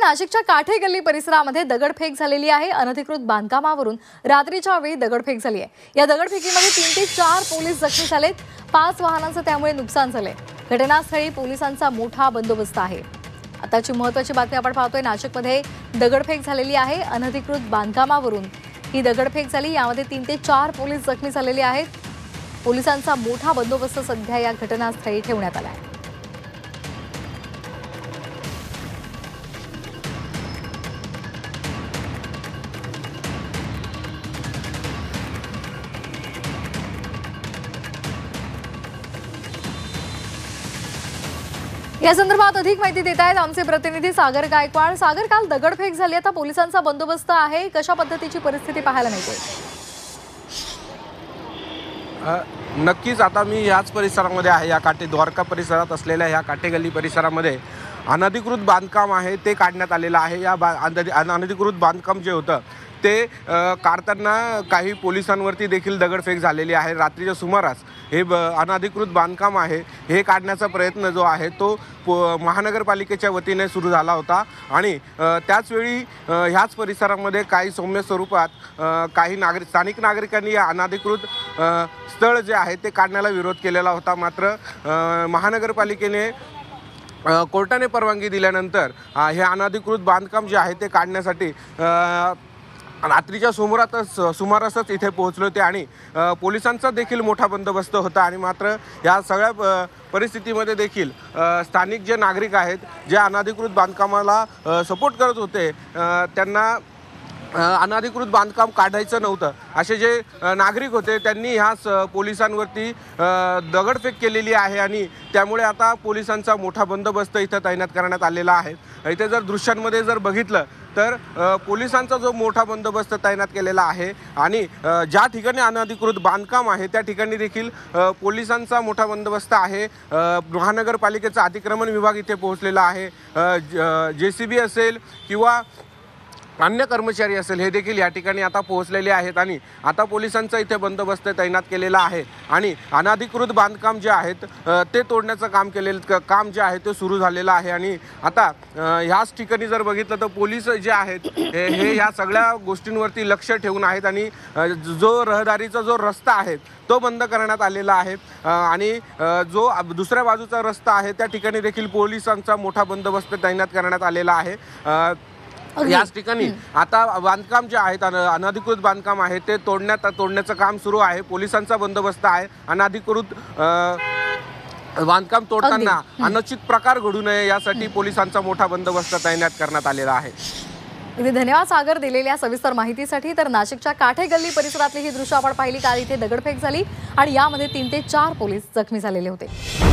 नाशिकच्या काठे गल्ली परिसरामध्ये दगडफेक झालेली आहे। अनधिकृत बांधकामावरून रात्रीच्या वेळी दगडफेक झाली आहे। या दगडफेकीमध्ये 3 ते 4 पोलीस जखमी झालेत। 5 वाहनांचं त्यामुळे नुकसान झाले। घटनास्थळी पोलिसांचा मोठा बंदोबस्त आहे। आताची महत्त्वाची बातमी आपण पाहतोय। नाशिकमध्ये दगडफेक झालेली आहे। अनधिकृत बांधकामावरून ही दगडफेक झाली। यामध्ये 3 ते 4 पोलीस जखमी झालेले आहेत। पोलिसांचा मोठा बंदोबस्त सध्या या घटनास्थळी ठेवण्यात आला आहे। या संदर्भात अधिक माहिती देत आहेत आमचे प्रतिनिधी सागर गायकवाड। सागर, काल दगडफेक झाली, आता पोलिसांचा बंदोबस्त आहे, कशा पद्धतीची परिस्थिती पाहायला मिळते? नक्कीच आता मी याच परिसरामध्ये आहे। या काटे द्वारका परिसरात असलेल्या ह्या काठे गल्ली परिसरामध्ये अनधिकृत बांधकाम आहे ते काढण्यात आलेलं आहे। या अनधिकृत बांधकाम जे होतं ते काढताना काही पोलिसांवरती देखील दगडफेक झालेली आहे। रात्रीच्या सुमारास हे अनधिकृत बांधकाम आहे हे काढण्याचा प्रयत्न जो आहे तो महानगरपालिकेच्या वतीने सुरू झाला होता आणि त्याचवेळी ह्याच परिसरामध्ये काही सौम्य स्वरूपात काही स्थानिक नागरिकांनी या अनधिकृत स्थळ जे आहे ते काढण्याला विरोध केलेला होता। मात्र महानगरपालिकेने कोर्टाने परवानगी दिल्यानंतर हे अनधिकृत बांधकाम जे आहे ते काढण्यासाठी रात्रीच्या सुमारासच इथे पोहोचले होते आणि पोलिसांचा देखील मोठा बंदोबस्त होता। आणि मात्र या सगळ्या परिस्थितीमध्ये देखील स्थानिक जे नागरिक आहेत जे अनधिकृत बांधकामाला सपोर्ट करत होते त्यांना अनधिकृत बांधकाम काढायचं नव्हतं असे जे नागरिक होते त्यांनी ह्या पोलिसांवरती दगडफेक केलेली आहे आणि त्यामुळे आता पोलिसांचा मोठा बंदोबस्त इथं तैनात करण्यात आलेला आहे। इथे जर दृश्यांमध्ये जर बघितलं तर पोलिसांचा जो मोठा बंदोबस्त तैनात केलेला आहे आणि ज्या ठिकाणी अनधिकृत बांधकाम आहे त्या ठिकाणी देखील पोलिसांचा मोठा बंदोबस्त आहे। महानगरपालिकेचा अतिक्रमण विभाग इथे पोहोचलेला आहे। JCB असेल किंवा अन्य कर्मचारी असेल हे देखील या ठिकाणी आता पोहोचलेले आहेत आणि आता पोलिसांचा इथे बंदोबस्त तैनात केलेला आहे आणि अनधिकृत बांधकाम जे आहेत ते तोडण्याचं काम जे आहे ते सुरू झालेलं आहे। आणि आता ह्याच ठिकाणी जर बघितलं तर पोलीस जे आहेत हे ह्या सगळ्या गोष्टींवरती लक्ष ठेवून आहेत आणि जो रहदारीचा जो रस्ता आहे तो बंद करण्यात आलेला आहे आणि जो दुसऱ्या बाजूचा रस्ता आहे त्या ठिकाणी देखील पोलिसांचा मोठा बंदोबस्त तैनात करण्यात आलेला आहे। याच ठिकाणी आता बांधकाम जे आहेत अनधिकृत बांधकाम आहे ते तोडण्याचं काम सुरू आहे। पोलिसांचा बंदोबस्त आहे। अनधिकृत बांधकाम तोडताना अनुचित प्रकार घडू नये यासाठी पोलिसांचा मोठा बंदोबस्त तैनात करण्यात आलेला आहे। धन्यवाद सागर दिलेल्या सविस्तर माहितीसाठी। तर नाशिकच्या काठे गल्ली परिसरातली ही दृश्य आपण पाहिली। काल इथे दगडफेक झाली आणि यामध्ये 3 ते 4 पोलीस जखमी झालेले होते।